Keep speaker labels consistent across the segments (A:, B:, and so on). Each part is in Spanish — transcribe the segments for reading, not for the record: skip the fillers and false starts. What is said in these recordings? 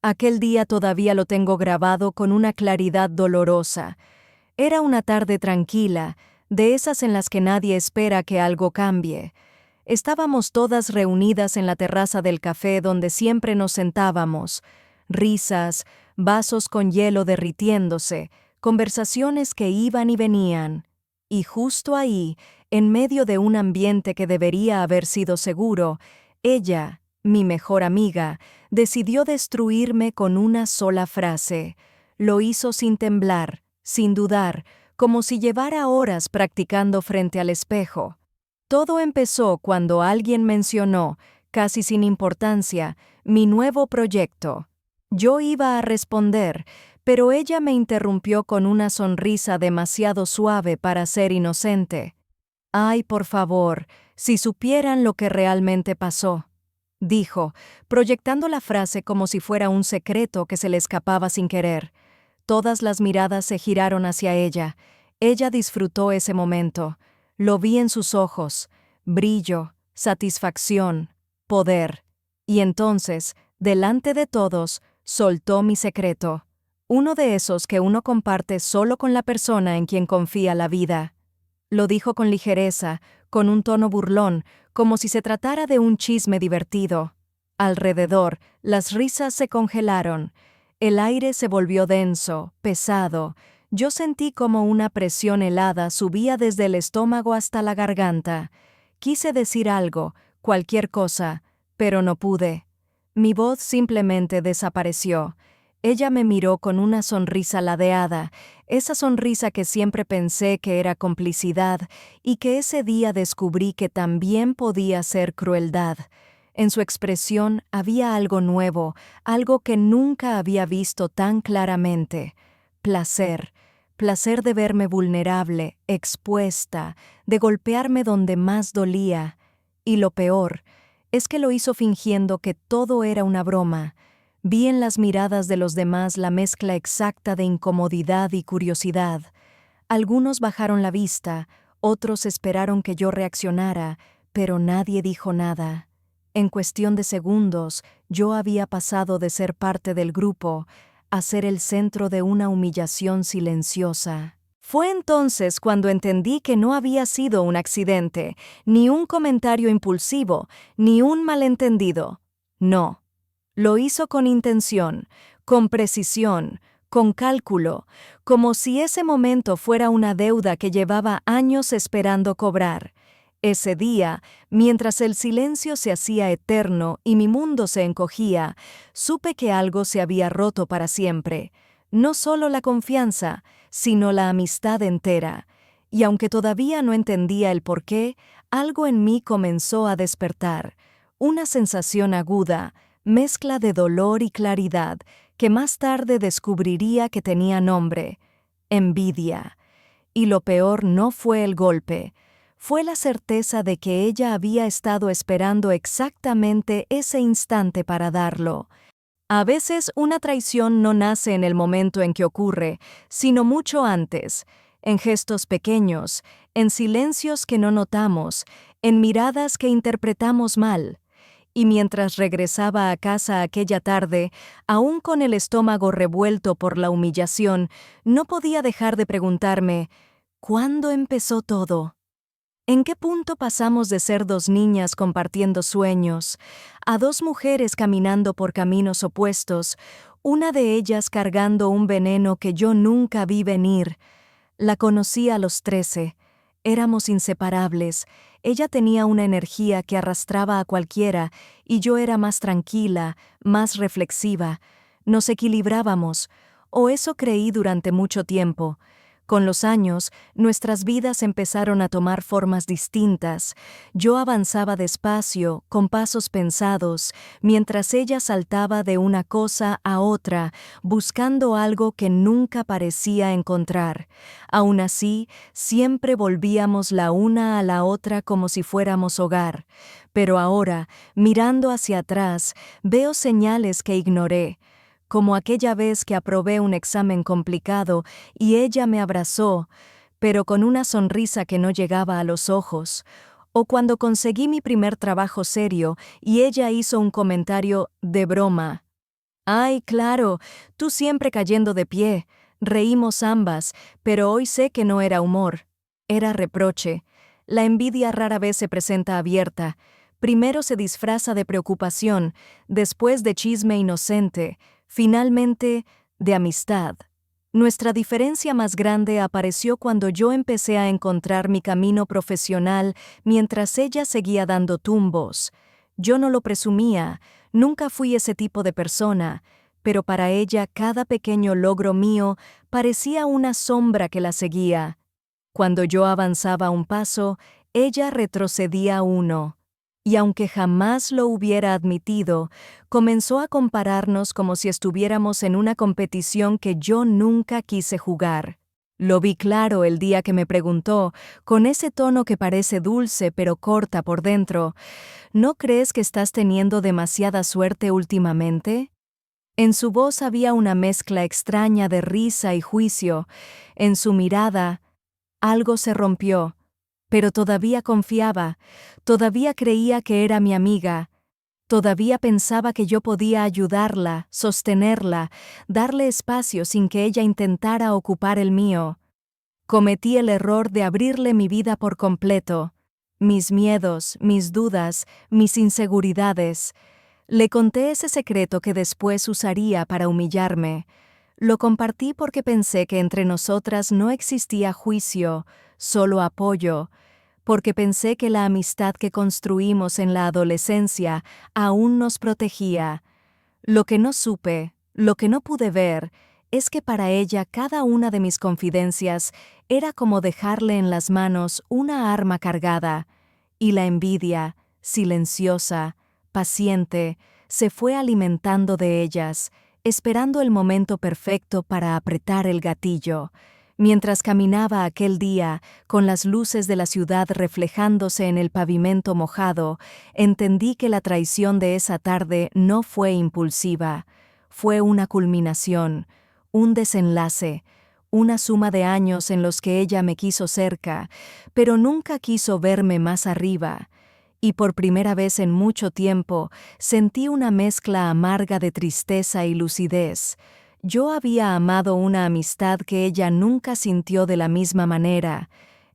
A: Aquel día todavía lo tengo grabado con una claridad dolorosa. Era una tarde tranquila, de esas en las que nadie espera que algo cambie. Estábamos todas reunidas en la terraza del café donde siempre nos sentábamos. Risas, vasos con hielo derritiéndose, conversaciones que iban y venían. Y justo ahí, en medio de un ambiente que debería haber sido seguro, ella, mi mejor amiga, decidió destruirme con una sola frase. Lo hizo sin temblar, sin dudar, como si llevara horas practicando frente al espejo. Todo empezó cuando alguien mencionó, casi sin importancia, mi nuevo proyecto. Yo iba a responder, pero ella me interrumpió con una sonrisa demasiado suave para ser inocente. «Ay, por favor, si supieran lo que realmente pasó», dijo, proyectando la frase como si fuera un secreto que se le escapaba sin querer. Todas las miradas se giraron hacia ella. Ella disfrutó ese momento. Lo vi en sus ojos, brillo, satisfacción, poder. Y entonces, delante de todos, soltó mi secreto. Uno de esos que uno comparte solo con la persona en quien confía la vida. Lo dijo con ligereza, con un tono burlón, como si se tratara de un chisme divertido. Alrededor, las risas se congelaron. El aire se volvió denso, pesado. Yo sentí como una presión helada subía desde el estómago hasta la garganta. Quise decir algo, cualquier cosa, pero no pude. Mi voz simplemente desapareció. Ella me miró con una sonrisa ladeada, esa sonrisa que siempre pensé que era complicidad y que ese día descubrí que también podía ser crueldad. En su expresión había algo nuevo, algo que nunca había visto tan claramente. Placer. Placer de verme vulnerable, expuesta, de golpearme donde más dolía. Y lo peor es que lo hizo fingiendo que todo era una broma. Vi en las miradas de los demás la mezcla exacta de incomodidad y curiosidad. Algunos bajaron la vista, otros esperaron que yo reaccionara, pero nadie dijo nada. En cuestión de segundos, yo había pasado de ser parte del grupo a ser el centro de una humillación silenciosa. Fue entonces cuando entendí que no había sido un accidente, ni un comentario impulsivo, ni un malentendido. No. Lo hizo con intención, con precisión, con cálculo, como si ese momento fuera una deuda que llevaba años esperando cobrar. Ese día, mientras el silencio se hacía eterno y mi mundo se encogía, supe que algo se había roto para siempre. No solo la confianza, sino la amistad entera. Y aunque todavía no entendía el porqué, algo en mí comenzó a despertar. Una sensación aguda, mezcla de dolor y claridad, que más tarde descubriría que tenía nombre: envidia. Y lo peor no fue el golpe, fue la certeza de que ella había estado esperando exactamente ese instante para darlo. A veces una traición no nace en el momento en que ocurre, sino mucho antes, en gestos pequeños, en silencios que no notamos, en miradas que interpretamos mal. Y mientras regresaba a casa aquella tarde, aún con el estómago revuelto por la humillación, no podía dejar de preguntarme, ¿cuándo empezó todo? ¿En qué punto pasamos de ser dos niñas compartiendo sueños a dos mujeres caminando por caminos opuestos, una de ellas cargando un veneno que yo nunca vi venir? La conocí a los 13. Éramos inseparables. Ella tenía una energía que arrastraba a cualquiera y yo era más tranquila, más reflexiva. Nos equilibrábamos, o eso creí durante mucho tiempo. Con los años, nuestras vidas empezaron a tomar formas distintas. Yo avanzaba despacio, con pasos pensados, mientras ella saltaba de una cosa a otra, buscando algo que nunca parecía encontrar. Aún así, siempre volvíamos la una a la otra como si fuéramos hogar. Pero ahora, mirando hacia atrás, veo señales que ignoré. Como aquella vez que aprobé un examen complicado y ella me abrazó, pero con una sonrisa que no llegaba a los ojos, o cuando conseguí mi primer trabajo serio y ella hizo un comentario de broma. Ay, claro, tú siempre cayendo de pie. Reímos ambas, pero hoy sé que no era humor. Era reproche. La envidia rara vez se presenta abierta. Primero se disfraza de preocupación, después de chisme inocente, finalmente de amistad. Nuestra diferencia más grande apareció cuando yo empecé a encontrar mi camino profesional mientras ella seguía dando tumbos. Yo no lo presumía, nunca fui ese tipo de persona, pero para ella cada pequeño logro mío parecía una sombra que la seguía. Cuando yo avanzaba un paso, ella retrocedía uno. Y aunque jamás lo hubiera admitido, comenzó a compararnos como si estuviéramos en una competición que yo nunca quise jugar. Lo vi claro el día que me preguntó, con ese tono que parece dulce pero corta por dentro, ¿no crees que estás teniendo demasiada suerte últimamente? En su voz había una mezcla extraña de risa y juicio. En su mirada, algo se rompió, pero todavía confiaba, todavía creía que era mi amiga, todavía pensaba que yo podía ayudarla, sostenerla, darle espacio sin que ella intentara ocupar el mío. Cometí el error de abrirle mi vida por completo, mis miedos, mis dudas, mis inseguridades. Le conté ese secreto que después usaría para humillarme. Lo compartí porque pensé que entre nosotras no existía juicio, solo apoyo, porque pensé que la amistad que construimos en la adolescencia aún nos protegía. Lo que no supe, lo que no pude ver, es que para ella cada una de mis confidencias era como dejarle en las manos una arma cargada, y la envidia, silenciosa, paciente, se fue alimentando de ellas, esperando el momento perfecto para apretar el gatillo. Mientras caminaba aquel día, con las luces de la ciudad reflejándose en el pavimento mojado, entendí que la traición de esa tarde no fue impulsiva, fue una culminación, un desenlace, una suma de años en los que ella me quiso cerca, pero nunca quiso verme más arriba. Y por primera vez en mucho tiempo sentí una mezcla amarga de tristeza y lucidez. Yo había amado una amistad que ella nunca sintió de la misma manera.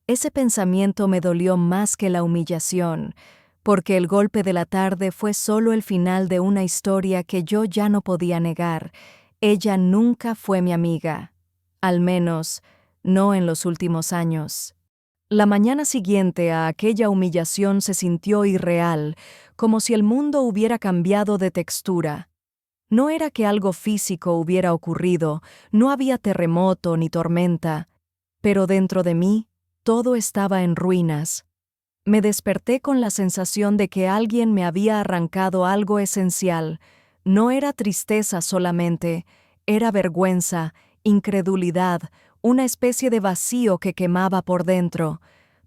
A: Ese pensamiento me dolió más que la humillación, porque el golpe de la tarde fue solo el final de una historia que yo ya no podía negar. Ella nunca fue mi amiga. Al menos, no en los últimos años. La mañana siguiente a aquella humillación se sintió irreal, como si el mundo hubiera cambiado de textura. No era que algo físico hubiera ocurrido, no había terremoto ni tormenta, pero dentro de mí todo estaba en ruinas. Me desperté con la sensación de que alguien me había arrancado algo esencial. No era tristeza solamente, era vergüenza, incredulidad, una especie de vacío que quemaba por dentro.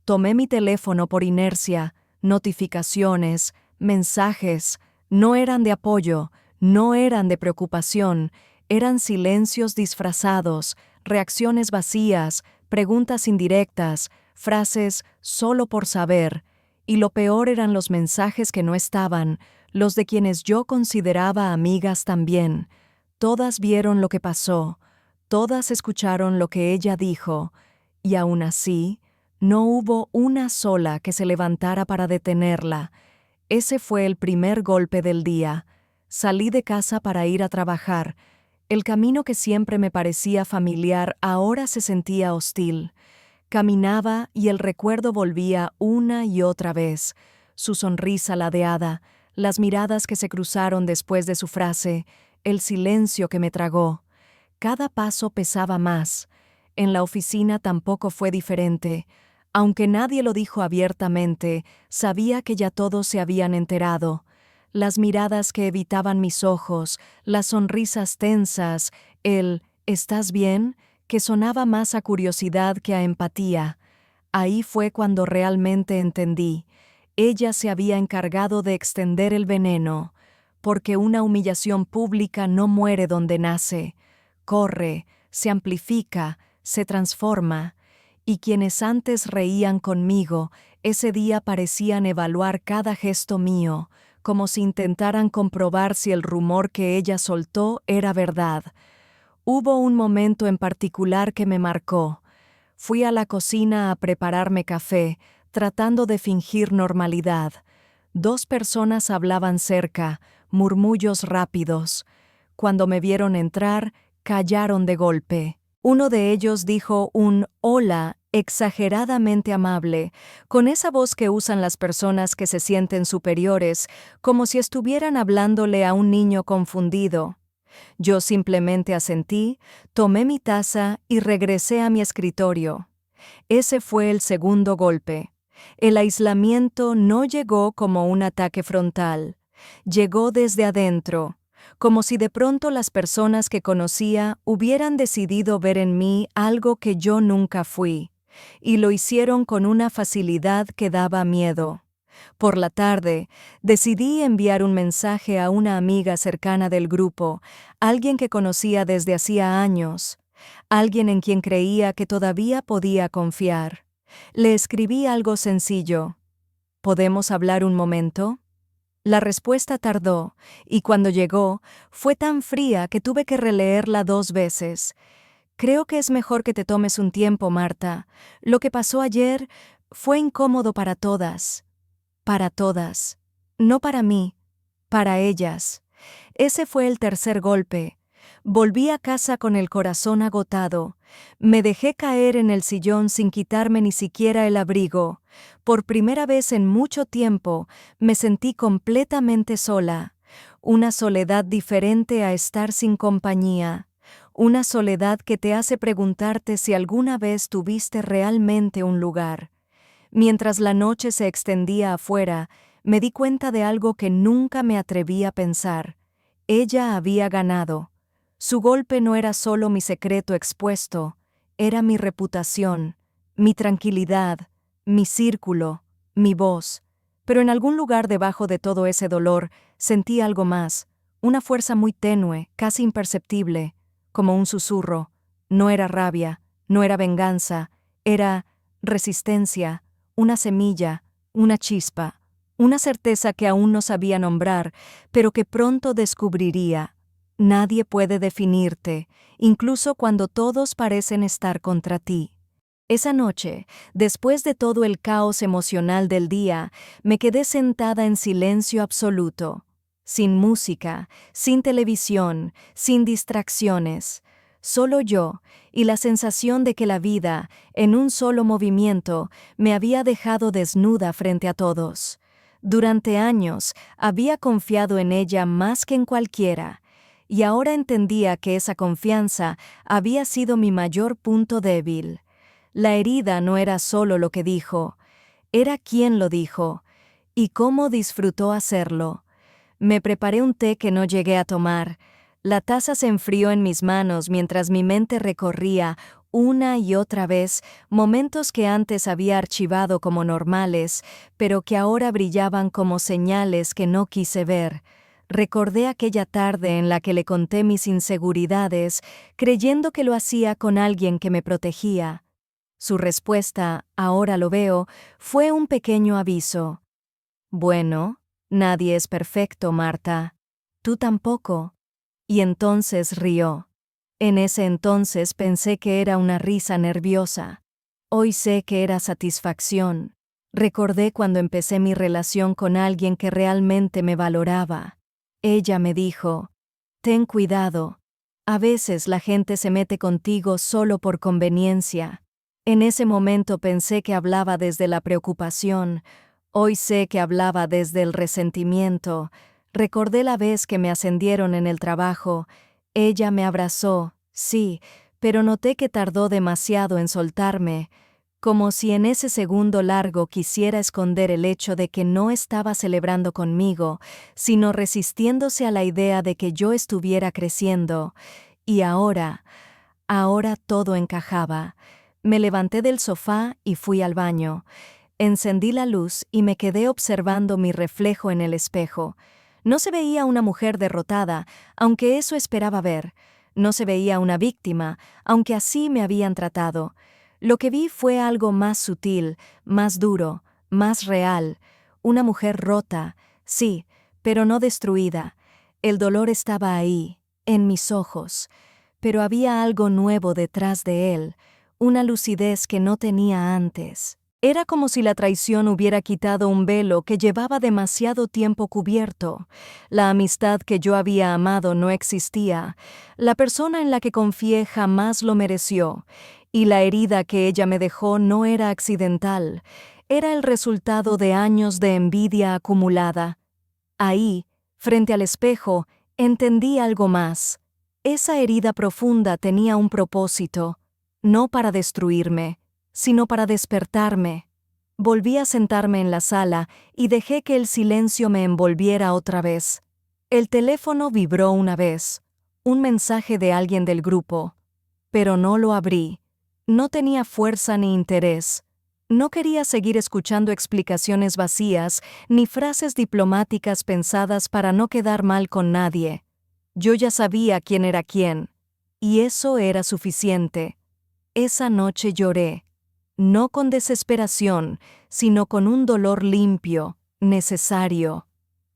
A: Tomé mi teléfono por inercia, notificaciones, mensajes, no eran de apoyo, no eran de preocupación, eran silencios disfrazados, reacciones vacías, preguntas indirectas, frases solo por saber, y lo peor eran los mensajes que no estaban, los de quienes yo consideraba amigas también. Todas vieron lo que pasó, todas escucharon lo que ella dijo, y aún así, no hubo una sola que se levantara para detenerla. Ese fue el primer golpe del día. Salí de casa para ir a trabajar. El camino que siempre me parecía familiar ahora se sentía hostil. Caminaba y el recuerdo volvía una y otra vez. Su sonrisa ladeada, las miradas que se cruzaron después de su frase, el silencio que me tragó. Cada paso pesaba más. En la oficina tampoco fue diferente. Aunque nadie lo dijo abiertamente, sabía que ya todos se habían enterado. Las miradas que evitaban mis ojos, las sonrisas tensas, el ¿estás bien?, que sonaba más a curiosidad que a empatía. Ahí fue cuando realmente entendí. Ella se había encargado de extender el veneno, porque una humillación pública no muere donde nace. Corre, se amplifica, se transforma. Y quienes antes reían conmigo, ese día parecían evaluar cada gesto mío, como si intentaran comprobar si el rumor que ella soltó era verdad. Hubo un momento en particular que me marcó. Fui a la cocina a prepararme café, tratando de fingir normalidad. 2 personas hablaban cerca, murmullos rápidos. Cuando me vieron entrar, callaron de golpe. Uno de ellos dijo un hola exageradamente amable, con esa voz que usan las personas que se sienten superiores, como si estuvieran hablándole a un niño confundido. Yo simplemente asentí, tomé mi taza y regresé a mi escritorio. Ese fue el segundo golpe. El aislamiento no llegó como un ataque frontal. Llegó desde adentro, como si de pronto las personas que conocía hubieran decidido ver en mí algo que yo nunca fui, y lo hicieron con una facilidad que daba miedo. Por la tarde, decidí enviar un mensaje a una amiga cercana del grupo, alguien que conocía desde hacía años, alguien en quien creía que todavía podía confiar. Le escribí algo sencillo. ¿Podemos hablar un momento? La respuesta tardó, y cuando llegó, fue tan fría que tuve que releerla 2 veces. Creo que es mejor que te tomes un tiempo, Marta. Lo que pasó ayer fue incómodo para todas. Para todas. No para mí, para ellas. Ese fue el tercer golpe. Volví a casa con el corazón agotado. Me dejé caer en el sillón sin quitarme ni siquiera el abrigo. Por primera vez en mucho tiempo me sentí completamente sola. Una soledad diferente a estar sin compañía. Una soledad que te hace preguntarte si alguna vez tuviste realmente un lugar. Mientras la noche se extendía afuera, me di cuenta de algo que nunca me atreví a pensar. Ella había ganado. Su golpe no era solo mi secreto expuesto, era mi reputación, mi tranquilidad, mi círculo, mi voz. Pero en algún lugar debajo de todo ese dolor sentí algo más, una fuerza muy tenue, casi imperceptible, como un susurro. No era rabia, no era venganza, era resistencia, una semilla, una chispa, una certeza que aún no sabía nombrar, pero que pronto descubriría. Nadie puede definirte, incluso cuando todos parecen estar contra ti. Esa noche, después de todo el caos emocional del día, me quedé sentada en silencio absoluto, sin música, sin televisión, sin distracciones. Solo yo, y la sensación de que la vida, en un solo movimiento, me había dejado desnuda frente a todos. Durante años había confiado en ella más que en cualquiera, y ahora entendía que esa confianza había sido mi mayor punto débil. La herida no era solo lo que dijo, era quién lo dijo, y cómo disfrutó hacerlo. Me preparé un té que no llegué a tomar. La taza se enfrió en mis manos mientras mi mente recorría, una y otra vez, momentos que antes había archivado como normales, pero que ahora brillaban como señales que no quise ver. Recordé aquella tarde en la que le conté mis inseguridades, creyendo que lo hacía con alguien que me protegía. Su respuesta, ahora lo veo, fue un pequeño aviso. Bueno, nadie es perfecto, Marta. Tú tampoco. Y entonces rió. En ese entonces pensé que era una risa nerviosa. Hoy sé que era satisfacción. Recordé cuando empecé mi relación con alguien que realmente me valoraba. Ella me dijo, ten cuidado. A veces la gente se mete contigo solo por conveniencia. En ese momento pensé que hablaba desde la preocupación. Hoy sé que hablaba desde el resentimiento. Recordé la vez que me ascendieron en el trabajo. Ella me abrazó, sí, pero noté que tardó demasiado en soltarme, como si en ese segundo largo quisiera esconder el hecho de que no estaba celebrando conmigo, sino resistiéndose a la idea de que yo estuviera creciendo. Y ahora todo encajaba. Me levanté del sofá y fui al baño. Encendí la luz y me quedé observando mi reflejo en el espejo. No se veía una mujer derrotada, aunque eso esperaba ver. No se veía una víctima, aunque así me habían tratado. Lo que vi fue algo más sutil, más duro, más real. Una mujer rota, sí, pero no destruida. El dolor estaba ahí, en mis ojos, pero había algo nuevo detrás de él, una lucidez que no tenía antes. Era como si la traición hubiera quitado un velo que llevaba demasiado tiempo cubierto. La amistad que yo había amado no existía. La persona en la que confié jamás lo mereció. Y la herida que ella me dejó no era accidental. Era el resultado de años de envidia acumulada. Ahí, frente al espejo, entendí algo más. Esa herida profunda tenía un propósito, no para destruirme, sino para despertarme. Volví a sentarme en la sala y dejé que el silencio me envolviera otra vez. El teléfono vibró una vez, un mensaje de alguien del grupo, pero no lo abrí. No tenía fuerza ni interés. No quería seguir escuchando explicaciones vacías ni frases diplomáticas pensadas para no quedar mal con nadie. Yo ya sabía quién era quién, y eso era suficiente. Esa noche lloré, no con desesperación, sino con un dolor limpio, necesario,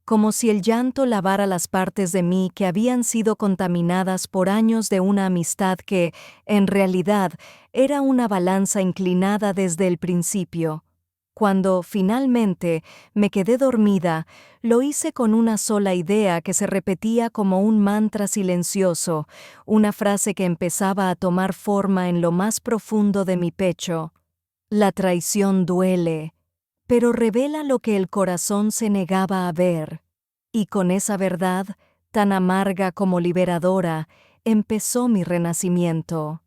A: como si el llanto lavara las partes de mí que habían sido contaminadas por años de una amistad que, en realidad, era una balanza inclinada desde el principio. Cuando, finalmente, me quedé dormida, lo hice con una sola idea que se repetía como un mantra silencioso, una frase que empezaba a tomar forma en lo más profundo de mi pecho. La traición duele, pero revela lo que el corazón se negaba a ver. Y con esa verdad, tan amarga como liberadora, empezó mi renacimiento.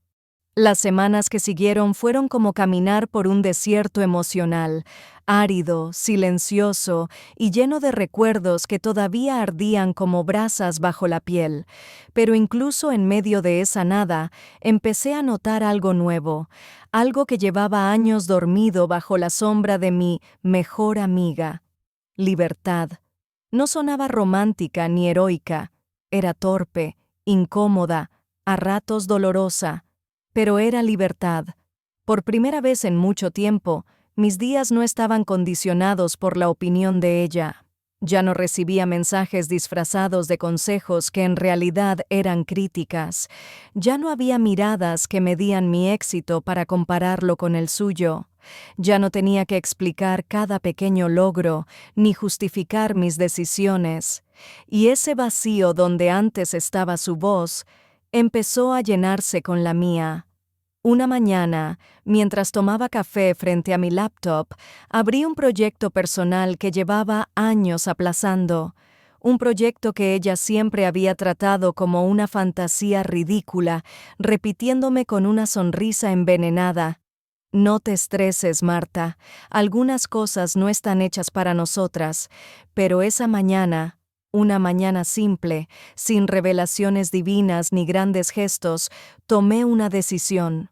A: Las semanas que siguieron fueron como caminar por un desierto emocional, árido, silencioso y lleno de recuerdos que todavía ardían como brasas bajo la piel. Pero incluso en medio de esa nada, empecé a notar algo nuevo, algo que llevaba años dormido bajo la sombra de mi mejor amiga. Libertad. No sonaba romántica ni heroica, era torpe, incómoda, a ratos dolorosa. Pero era libertad. Por primera vez en mucho tiempo, mis días no estaban condicionados por la opinión de ella. Ya no recibía mensajes disfrazados de consejos que en realidad eran críticas. Ya no había miradas que medían mi éxito para compararlo con el suyo. Ya no tenía que explicar cada pequeño logro, ni justificar mis decisiones. Y ese vacío donde antes estaba su voz, empezó a llenarse con la mía. Una mañana, mientras tomaba café frente a mi laptop, abrí un proyecto personal que llevaba años aplazando, un proyecto que ella siempre había tratado como una fantasía ridícula, repitiéndome con una sonrisa envenenada. No te estreses, Marta, algunas cosas no están hechas para nosotras, pero esa mañana, una mañana simple, sin revelaciones divinas ni grandes gestos, tomé una decisión.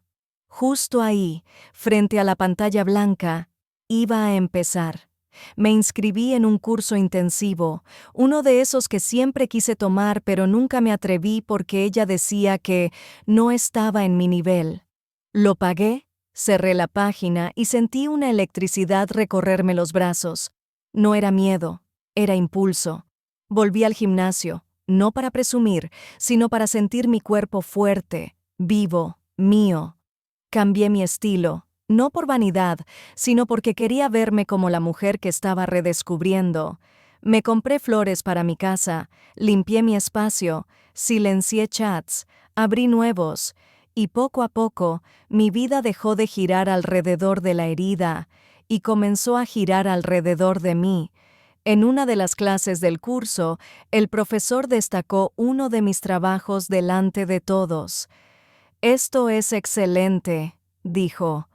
A: Justo ahí, frente a la pantalla blanca, iba a empezar. Me inscribí en un curso intensivo, uno de esos que siempre quise tomar pero nunca me atreví porque ella decía que no estaba en mi nivel. Lo pagué, cerré la página y sentí una electricidad recorrerme los brazos. No era miedo, era impulso. Volví al gimnasio, no para presumir, sino para sentir mi cuerpo fuerte, vivo, mío. Cambié mi estilo, no por vanidad, sino porque quería verme como la mujer que estaba redescubriendo. Me compré flores para mi casa, limpié mi espacio, silencié chats, abrí nuevos, y poco a poco mi vida dejó de girar alrededor de la herida y comenzó a girar alrededor de mí. En una de las clases del curso, el profesor destacó uno de mis trabajos delante de todos. «Esto es excelente», dijo.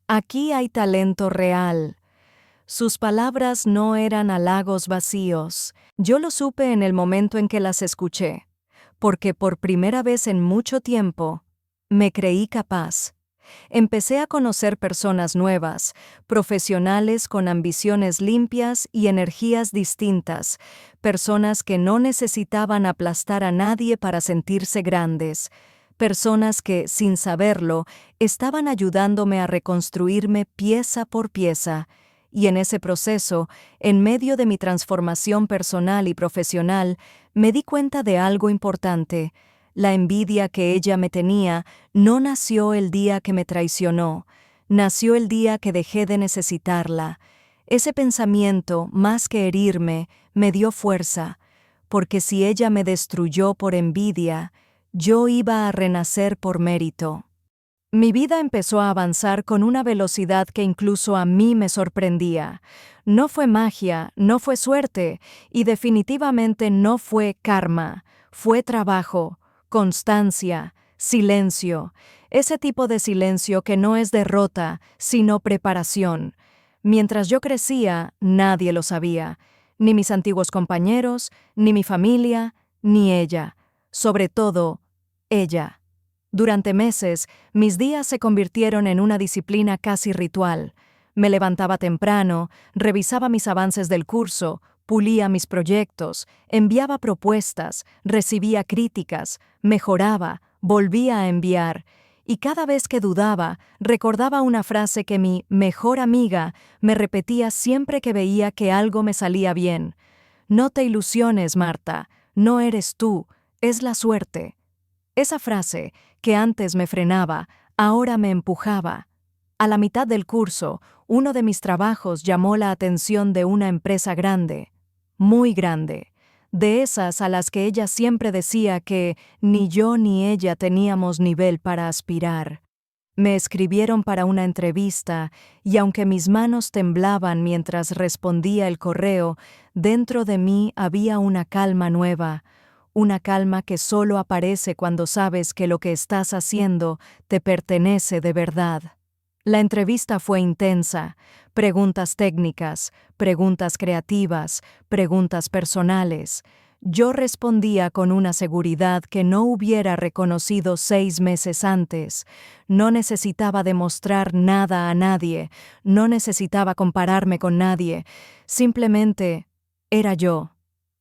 A: «Aquí hay talento real». Sus palabras no eran halagos vacíos. Yo lo supe en el momento en que las escuché, porque por primera vez en mucho tiempo me creí capaz. Empecé a conocer personas nuevas, profesionales con ambiciones limpias y energías distintas, personas que no necesitaban aplastar a nadie para sentirse grandes, personas que, sin saberlo, estaban ayudándome a reconstruirme pieza por pieza, Y en ese proceso, en medio de mi transformación personal y profesional, me di cuenta de algo importante. La envidia que ella me tenía no nació el día que me traicionó, nació el día que dejé de necesitarla. Ese pensamiento, más que herirme, me dio fuerza, porque si ella me destruyó por envidia, yo iba a renacer por mérito. Mi vida empezó a avanzar con una velocidad que incluso a mí me sorprendía. No fue magia, no fue suerte, y definitivamente no fue karma. Fue trabajo, constancia, silencio. Ese tipo de silencio que no es derrota, sino preparación. Mientras yo crecía, nadie lo sabía. Ni mis antiguos compañeros, ni mi familia, ni ella. Sobre todo, ella. Durante meses, mis días se convirtieron en una disciplina casi ritual. Me levantaba temprano, revisaba mis avances del curso, pulía mis proyectos, enviaba propuestas, recibía críticas, mejoraba, volvía a enviar. Y cada vez que dudaba, recordaba una frase que mi mejor amiga me repetía siempre que veía que algo me salía bien. No te ilusiones, Marta, no eres tú, es la suerte. Esa frase, que antes me frenaba, ahora me empujaba. A la mitad del curso, uno de mis trabajos llamó la atención de una empresa grande, muy grande, de esas a las que ella siempre decía que ni yo ni ella teníamos nivel para aspirar. Me escribieron para una entrevista y aunque mis manos temblaban mientras respondía el correo, dentro de mí había una calma nueva. Una calma que solo aparece cuando sabes que lo que estás haciendo te pertenece de verdad. La entrevista fue intensa, preguntas técnicas, preguntas creativas, preguntas personales. Yo respondía con una seguridad que no hubiera reconocido 6 meses antes. No necesitaba demostrar nada a nadie, no necesitaba compararme con nadie, simplemente era yo.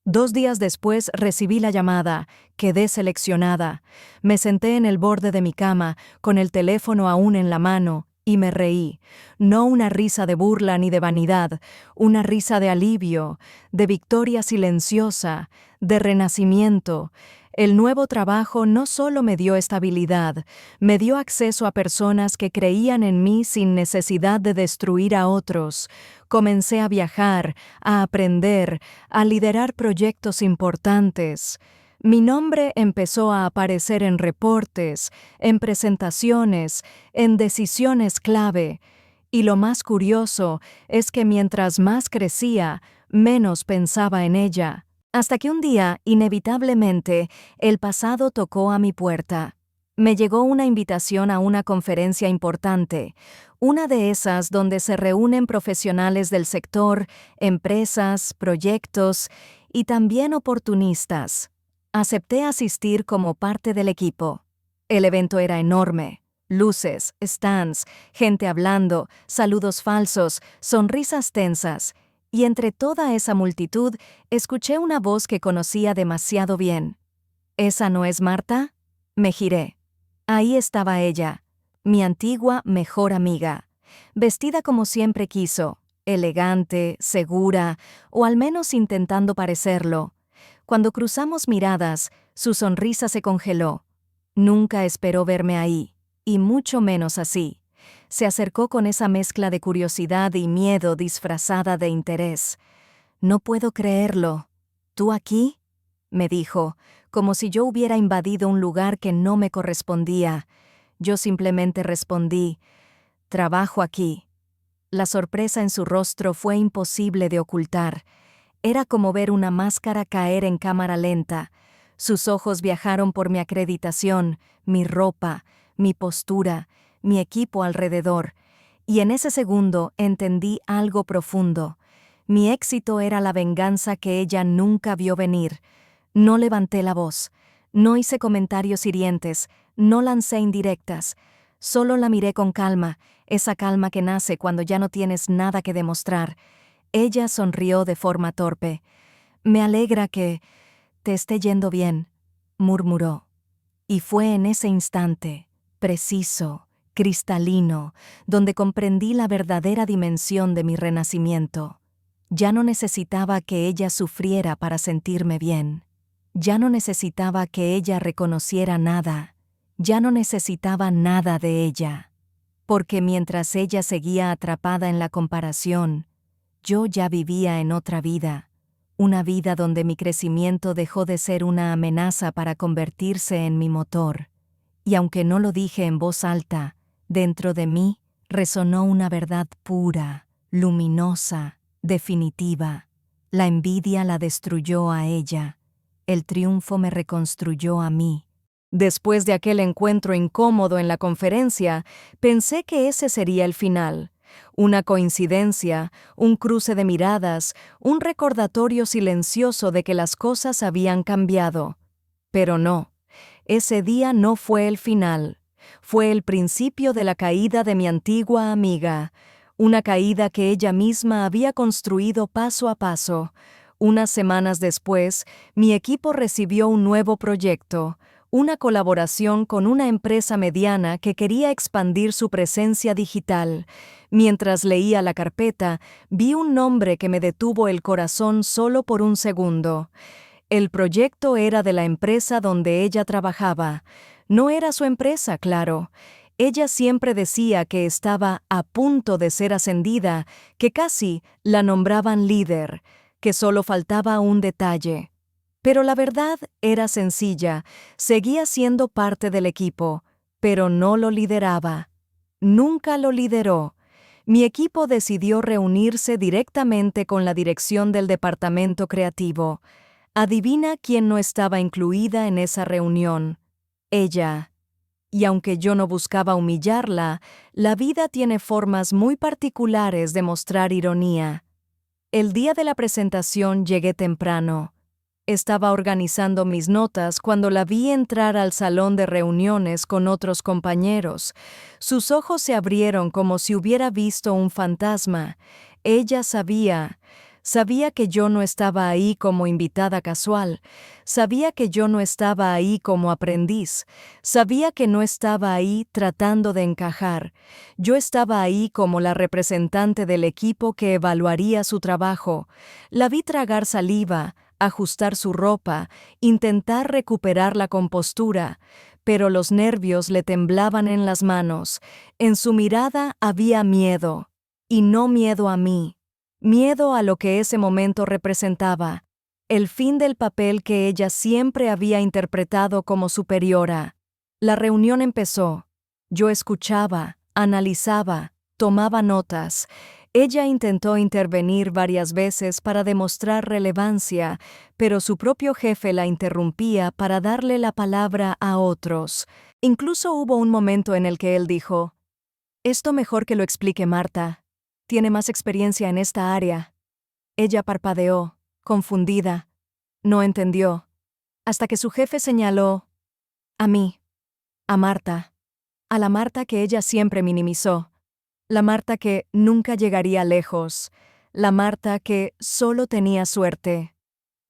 A: 2 días después recibí la llamada, quedé seleccionada. Me senté en el borde de mi cama, con el teléfono aún en la mano, y me reí. No una risa de burla ni de vanidad, una risa de alivio, de victoria silenciosa, de renacimiento. El nuevo trabajo no solo me dio estabilidad, me dio acceso a personas que creían en mí sin necesidad de destruir a otros. Comencé a viajar, a aprender, a liderar proyectos importantes. Mi nombre empezó a aparecer en reportes, en presentaciones, en decisiones clave. Y lo más curioso es que mientras más crecía, menos pensaba en ella. Hasta que un día, inevitablemente, el pasado tocó a mi puerta. Me llegó una invitación a una conferencia importante, una de esas donde se reúnen profesionales del sector, empresas, proyectos y también oportunistas. Acepté asistir como parte del equipo. El evento era enorme. Luces, stands, gente hablando, saludos falsos, sonrisas tensas. Y entre toda esa multitud, escuché una voz que conocía demasiado bien. ¿Esa no es Marta? Me giré. Ahí estaba ella, mi antigua mejor amiga, vestida como siempre quiso, elegante, segura, o al menos intentando parecerlo. Cuando cruzamos miradas, su sonrisa se congeló. Nunca esperó verme ahí, y mucho menos así. Se acercó con esa mezcla de curiosidad y miedo disfrazada de interés. «No puedo creerlo. ¿Tú aquí?», me dijo, como si yo hubiera invadido un lugar que no me correspondía. Yo simplemente respondí, «Trabajo aquí». La sorpresa en su rostro fue imposible de ocultar. Era como ver una máscara caer en cámara lenta. Sus ojos viajaron por mi acreditación, mi ropa, mi postura, mi equipo alrededor, y en ese segundo entendí algo profundo. Mi éxito era la venganza que ella nunca vio venir. No levanté la voz, no hice comentarios hirientes, no lancé indirectas. Solo la miré con calma, esa calma que nace cuando ya no tienes nada que demostrar. Ella sonrió de forma torpe. «Me alegra que te esté yendo bien», murmuró. Y fue en ese instante, preciso, cristalino, donde comprendí la verdadera dimensión de mi renacimiento. Ya no necesitaba que ella sufriera para sentirme bien. Ya no necesitaba que ella reconociera nada. Ya no necesitaba nada de ella. Porque mientras ella seguía atrapada en la comparación, yo ya vivía en otra vida. Una vida donde mi crecimiento dejó de ser una amenaza para convertirse en mi motor. Y aunque no lo dije en voz alta, dentro de mí resonó una verdad pura, luminosa, definitiva. La envidia la destruyó a ella. El triunfo me reconstruyó a mí. Después de aquel encuentro incómodo en la conferencia, pensé que ese sería el final. Una coincidencia, un cruce de miradas, un recordatorio silencioso de que las cosas habían cambiado. Pero no, ese día no fue el final. Fue el principio de la caída de mi antigua amiga, una caída que ella misma había construido paso a paso. Unas semanas después, mi equipo recibió un nuevo proyecto, una colaboración con una empresa mediana que quería expandir su presencia digital. Mientras leía la carpeta, vi un nombre que me detuvo el corazón solo por un segundo. El proyecto era de la empresa donde ella trabajaba. No era su empresa, claro. Ella siempre decía que estaba a punto de ser ascendida, que casi la nombraban líder, que solo faltaba un detalle. Pero la verdad era sencilla, seguía siendo parte del equipo, pero no lo lideraba. Nunca lo lideró. Mi equipo decidió reunirse directamente con la dirección del departamento creativo. Adivina quién no estaba incluida en esa reunión. Ella. Y aunque yo no buscaba humillarla, la vida tiene formas muy particulares de mostrar ironía. El día de la presentación llegué temprano. Estaba organizando mis notas cuando la vi entrar al salón de reuniones con otros compañeros. Sus ojos se abrieron como si hubiera visto un fantasma. Ella sabía que yo no estaba ahí como invitada casual. Sabía que yo no estaba ahí como aprendiz. Sabía que no estaba ahí tratando de encajar. Yo estaba ahí como la representante del equipo que evaluaría su trabajo. La vi tragar saliva, ajustar su ropa, intentar recuperar la compostura, pero los nervios le temblaban en las manos. En su mirada había miedo, y no miedo a mí, miedo a lo que ese momento representaba, el fin del papel que ella siempre había interpretado como superiora. La reunión empezó. Yo escuchaba, analizaba, tomaba notas. Ella intentó intervenir varias veces para demostrar relevancia, pero su propio jefe la interrumpía para darle la palabra a otros. Incluso hubo un momento en el que él dijo: «Esto mejor que lo explique Marta. Tiene más experiencia en esta área». Ella parpadeó, confundida. No entendió. Hasta que su jefe señaló a mí, a Marta, a la Marta que ella siempre minimizó. La Marta que nunca llegaría lejos, la Marta que solo tenía suerte.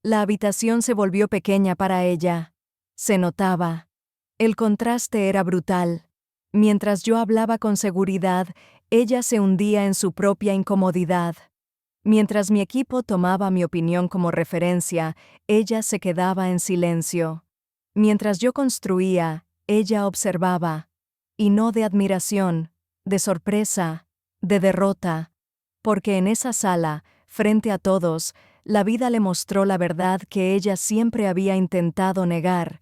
A: La habitación se volvió pequeña para ella. Se notaba. El contraste era brutal. Mientras yo hablaba con seguridad, ella se hundía en su propia incomodidad. Mientras mi equipo tomaba mi opinión como referencia, ella se quedaba en silencio. Mientras yo construía, ella observaba. Y no de admiración, de sorpresa, de derrota, porque en esa sala, frente a todos, la vida le mostró la verdad que ella siempre había intentado negar.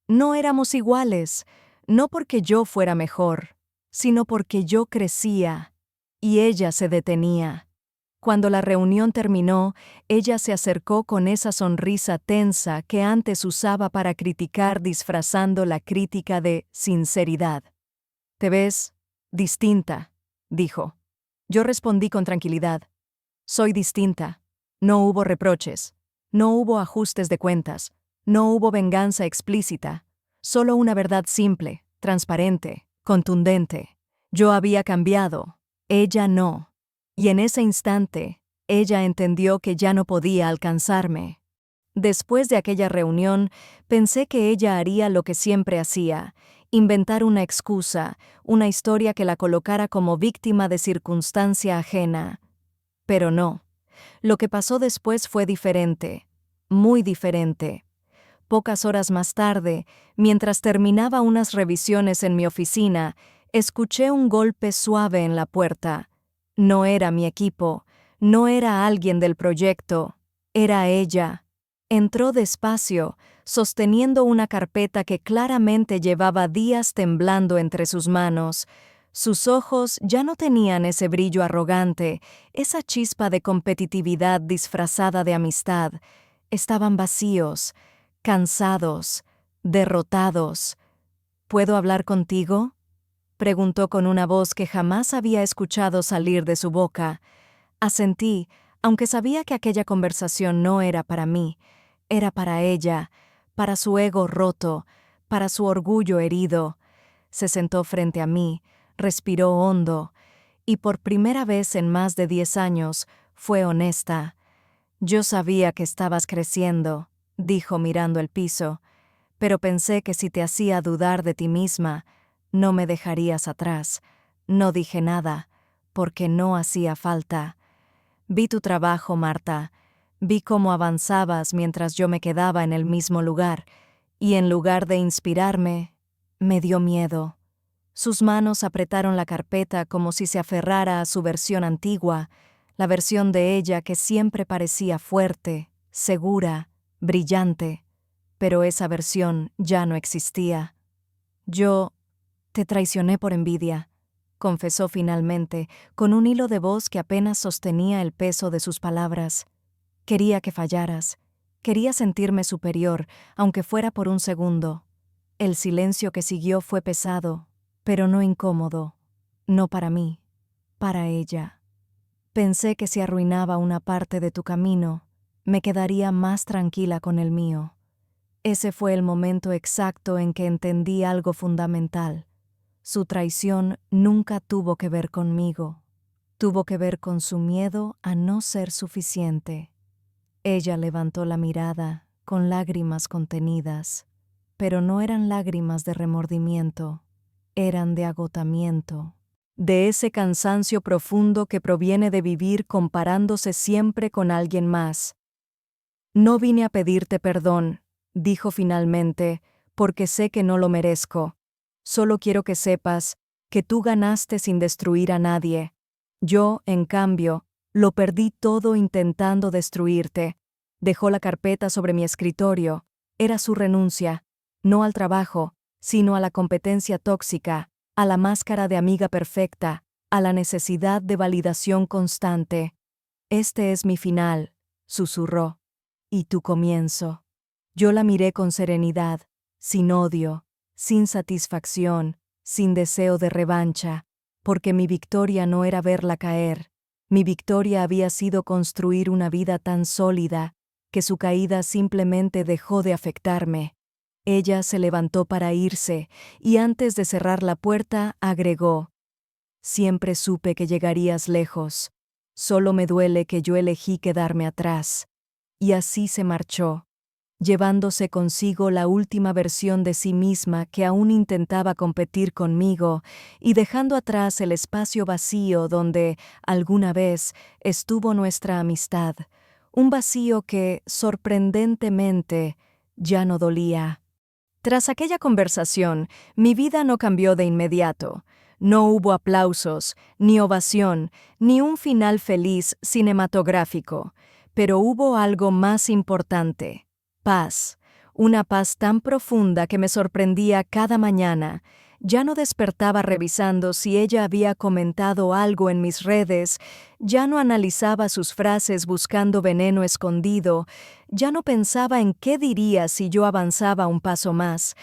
A: No éramos iguales, no porque yo fuera mejor, sino porque yo crecía, y ella se detenía. Cuando la reunión terminó, ella se acercó con esa sonrisa tensa que antes usaba para criticar disfrazando la crítica de sinceridad. «Te ves distinta», dijo. Yo respondí con tranquilidad. «Soy distinta». No hubo reproches. No hubo ajustes de cuentas. No hubo venganza explícita. Solo una verdad simple, transparente, contundente. Yo había cambiado. Ella no. Y en ese instante, ella entendió que ya no podía alcanzarme. Después de aquella reunión, pensé que ella haría lo que siempre hacía, inventar una excusa, una historia que la colocara como víctima de circunstancia ajena. Pero no. Lo que pasó después fue diferente, muy diferente. Pocas horas más tarde, mientras terminaba unas revisiones en mi oficina, escuché un golpe suave en la puerta. No era mi equipo, no era alguien del proyecto, era ella. Entró despacio, sosteniendo una carpeta que claramente llevaba días temblando entre sus manos. Sus ojos ya no tenían ese brillo arrogante, esa chispa de competitividad disfrazada de amistad. Estaban vacíos, cansados, derrotados. ¿Puedo hablar contigo?, preguntó con una voz que jamás había escuchado salir de su boca. Asentí, aunque sabía que aquella conversación no era para mí, era para ella, para su ego roto, para su orgullo herido. Se sentó frente a mí, respiró hondo, y por primera vez en más de 10 años fue honesta. Yo sabía que estabas creciendo, dijo mirando el piso, pero pensé que si te hacía dudar de ti misma, no me dejarías atrás. No dije nada, porque no hacía falta. Vi tu trabajo, Marta. Vi cómo avanzabas mientras yo me quedaba en el mismo lugar, y en lugar de inspirarme, me dio miedo. Sus manos apretaron la carpeta como si se aferrara a su versión antigua, la versión de ella que siempre parecía fuerte, segura, brillante. Pero esa versión ya no existía. Yo te traicioné por envidia, confesó finalmente, con un hilo de voz que apenas sostenía el peso de sus palabras. Quería que fallaras. Quería sentirme superior, aunque fuera por un segundo. El silencio que siguió fue pesado, pero no incómodo. No para mí, para ella. Pensé que si arruinaba una parte de tu camino, me quedaría más tranquila con el mío. Ese fue el momento exacto en que entendí algo fundamental. Su traición nunca tuvo que ver conmigo. Tuvo que ver con su miedo a no ser suficiente. Ella levantó la mirada, con lágrimas contenidas, pero no eran lágrimas de remordimiento, eran de agotamiento, de ese cansancio profundo que proviene de vivir comparándose siempre con alguien más. No vine a pedirte perdón, dijo finalmente, porque sé que no lo merezco. Solo quiero que sepas que tú ganaste sin destruir a nadie. Yo, en cambio, lo perdí todo intentando destruirte. Dejó la carpeta sobre mi escritorio. Era su renuncia, no al trabajo, sino a la competencia tóxica, a la máscara de amiga perfecta, a la necesidad de validación constante. Este es mi final, susurró. Y tu comienzo. Yo la miré con serenidad, sin odio, sin satisfacción, sin deseo de revancha, porque mi victoria no era verla caer. Mi victoria había sido construir una vida tan sólida que su caída simplemente dejó de afectarme. Ella se levantó para irse y antes de cerrar la puerta agregó: Siempre supe que llegarías lejos. Solo me duele que yo elegí quedarme atrás. Y así se marchó, llevándose consigo la última versión de sí misma que aún intentaba competir conmigo y dejando atrás el espacio vacío donde, alguna vez, estuvo nuestra amistad, un vacío que, sorprendentemente, ya no dolía. Tras aquella conversación, mi vida no cambió de inmediato. No hubo aplausos, ni ovación, ni un final feliz cinematográfico. Pero hubo algo más importante: paz. Una paz tan profunda que me sorprendía cada mañana. Ya no despertaba revisando si ella había comentado algo en mis redes, ya no analizaba sus frases buscando veneno escondido, ya no pensaba en qué diría si yo avanzaba un paso más.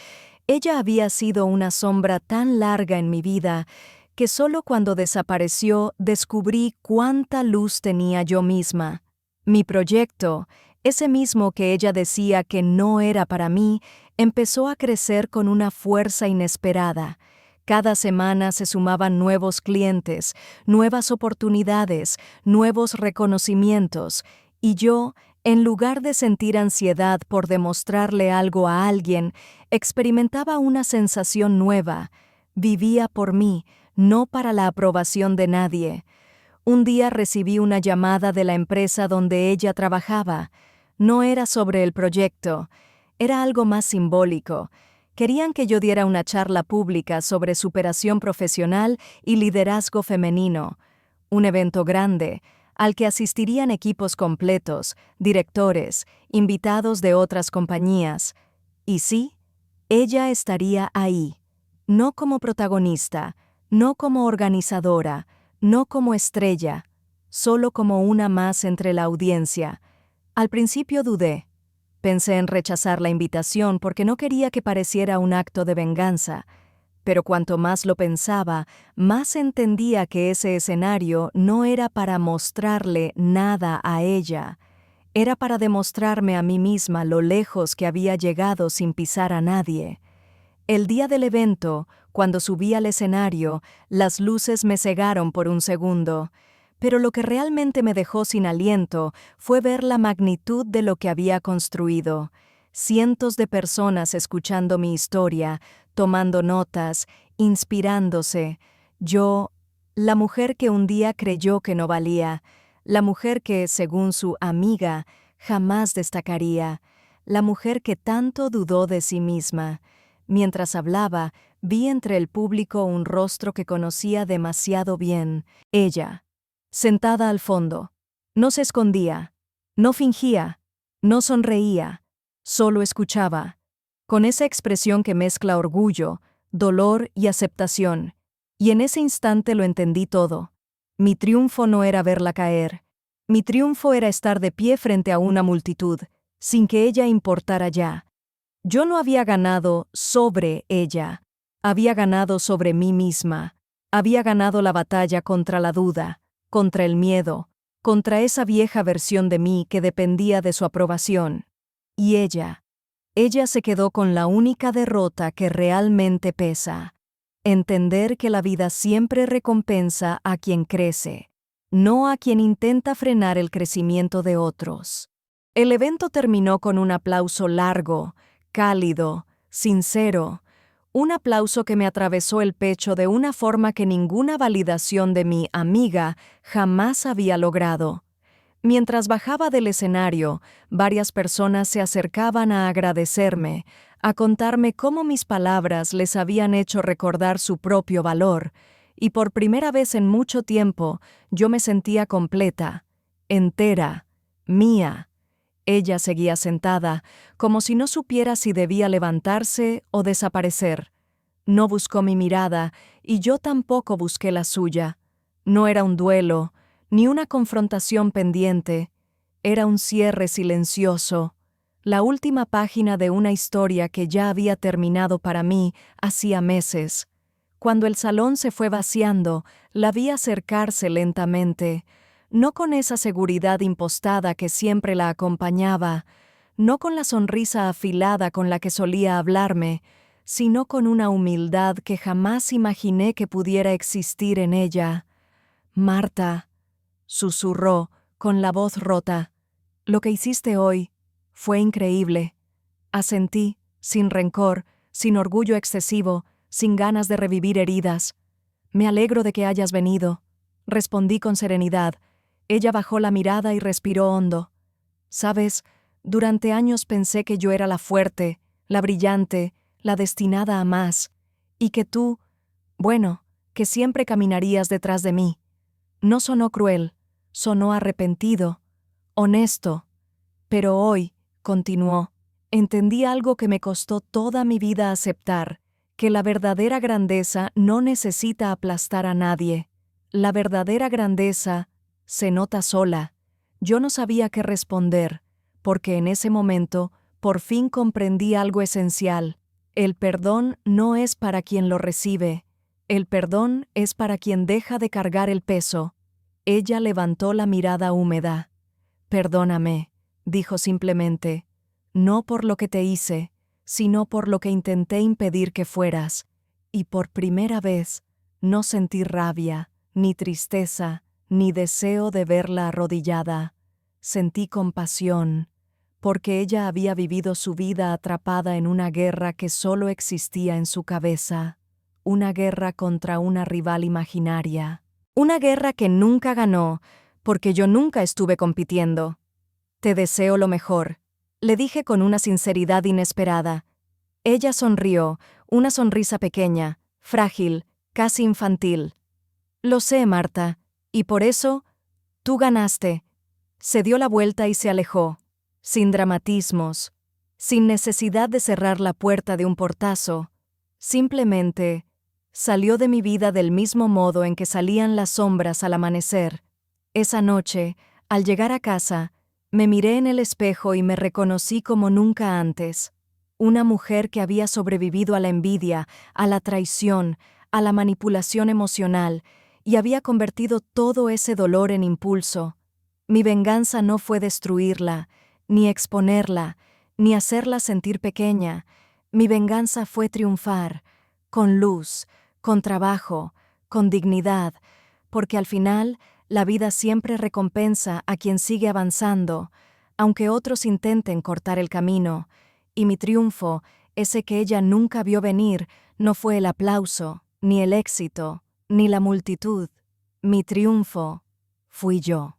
A: Ella había sido una sombra tan larga en mi vida que solo cuando desapareció descubrí cuánta luz tenía yo misma. Mi proyecto, ese mismo que ella decía que no era para mí, empezó a crecer con una fuerza inesperada. Cada semana se sumaban nuevos clientes, nuevas oportunidades, nuevos reconocimientos, y yo, En lugar de sentir ansiedad por demostrarle algo a alguien, experimentaba una sensación nueva. Vivía por mí, no para la aprobación de nadie. Un día recibí una llamada de la empresa donde ella trabajaba. No era sobre el proyecto, era algo más simbólico. Querían que yo diera una charla pública sobre superación profesional y liderazgo femenino. Un evento grande, al que asistirían equipos completos, directores, invitados de otras compañías. Y sí, ella estaría ahí, no como protagonista, no como organizadora, no como estrella, solo como una más entre la audiencia. Al principio dudé. Pensé en rechazar la invitación porque no quería que pareciera un acto de venganza, pero cuanto más lo pensaba, más entendía que ese escenario no era para mostrarle nada a ella, era para demostrarme a mí misma lo lejos que había llegado sin pisar a nadie. El día del evento, cuando subí al escenario, las luces me cegaron por un segundo, pero lo que realmente me dejó sin aliento fue ver la magnitud de lo que había construido. Cientos de personas escuchando mi historia, tomando notas, inspirándose. Yo, la mujer que un día creyó que no valía, la mujer que, según su amiga, jamás destacaría, la mujer que tanto dudó de sí misma. Mientras hablaba, vi entre el público un rostro que conocía demasiado bien, ella. Sentada al fondo. No se escondía, no fingía, no sonreía, solo escuchaba, con esa expresión que mezcla orgullo, dolor y aceptación. Y en ese instante lo entendí todo. Mi triunfo no era verla caer. Mi triunfo era estar de pie frente a una multitud, sin que ella importara ya. Yo no había ganado sobre ella, había ganado sobre mí misma, había ganado la batalla contra la duda, contra el miedo, contra esa vieja versión de mí que dependía de su aprobación. Y ella se quedó con la única derrota que realmente pesa: entender que la vida siempre recompensa a quien crece, no a quien intenta frenar el crecimiento de otros. El evento terminó con un aplauso largo, cálido, sincero, un aplauso que me atravesó el pecho de una forma que ninguna validación de mi amiga jamás había logrado. Mientras bajaba del escenario, varias personas se acercaban a agradecerme, a contarme cómo mis palabras les habían hecho recordar su propio valor, y por primera vez en mucho tiempo yo me sentía completa, entera, mía. Ella seguía sentada, como si no supiera si debía levantarse o desaparecer. No buscó mi mirada, y yo tampoco busqué la suya. No era un duelo, ni una confrontación pendiente. Era un cierre silencioso, la última página de una historia que ya había terminado para mí hacía meses. Cuando el salón se fue vaciando, la vi acercarse lentamente, no con esa seguridad impostada que siempre la acompañaba, no con la sonrisa afilada con la que solía hablarme, sino con una humildad que jamás imaginé que pudiera existir en ella. «Marta», susurró, con la voz rota, «lo que hiciste hoy fue increíble». Asentí, sin rencor, sin orgullo excesivo, sin ganas de revivir heridas. «Me alegro de que hayas venido», respondí con serenidad. Ella bajó la mirada y respiró hondo. «Sabes, durante años pensé que yo era la fuerte, la brillante, la destinada a más, y que tú, bueno, que siempre caminarías detrás de mí». No sonó cruel, sonó arrepentido, honesto. «Pero hoy», continuó, «entendí algo que me costó toda mi vida aceptar, que la verdadera grandeza no necesita aplastar a nadie. La verdadera grandeza se nota sola». Yo no sabía qué responder, porque en ese momento por fin comprendí algo esencial. El perdón no es para quien lo recibe, el perdón es para quien deja de cargar el peso. Ella levantó la mirada húmeda. «Perdóname», dijo simplemente, «no por lo que te hice, sino por lo que intenté impedir que fueras». Y por primera vez no sentí rabia, ni tristeza, ni deseo de verla arrodillada. Sentí compasión, porque ella había vivido su vida atrapada en una guerra que solo existía en su cabeza, una guerra contra una rival imaginaria. Una guerra que nunca ganó, porque yo nunca estuve compitiendo. Te deseo lo mejor, le dije con una sinceridad inesperada. Ella sonrió, una sonrisa pequeña, frágil, casi infantil. Lo sé, Marta, y por eso, tú ganaste. Se dio la vuelta y se alejó, sin dramatismos, sin necesidad de cerrar la puerta de un portazo. Simplemente, salió de mi vida del mismo modo en que salían las sombras al amanecer. Esa noche, al llegar a casa, me miré en el espejo y me reconocí como nunca antes. Una mujer que había sobrevivido a la envidia, a la traición, a la manipulación emocional, y había convertido todo ese dolor en impulso. Mi venganza no fue destruirla, ni exponerla, ni hacerla sentir pequeña. Mi venganza fue triunfar, con luz, con trabajo, con dignidad, porque al final la vida siempre recompensa a quien sigue avanzando, aunque otros intenten cortar el camino, y mi triunfo, ese que ella nunca vio venir, no fue el aplauso, ni el éxito, ni la multitud. Mi triunfo fui yo.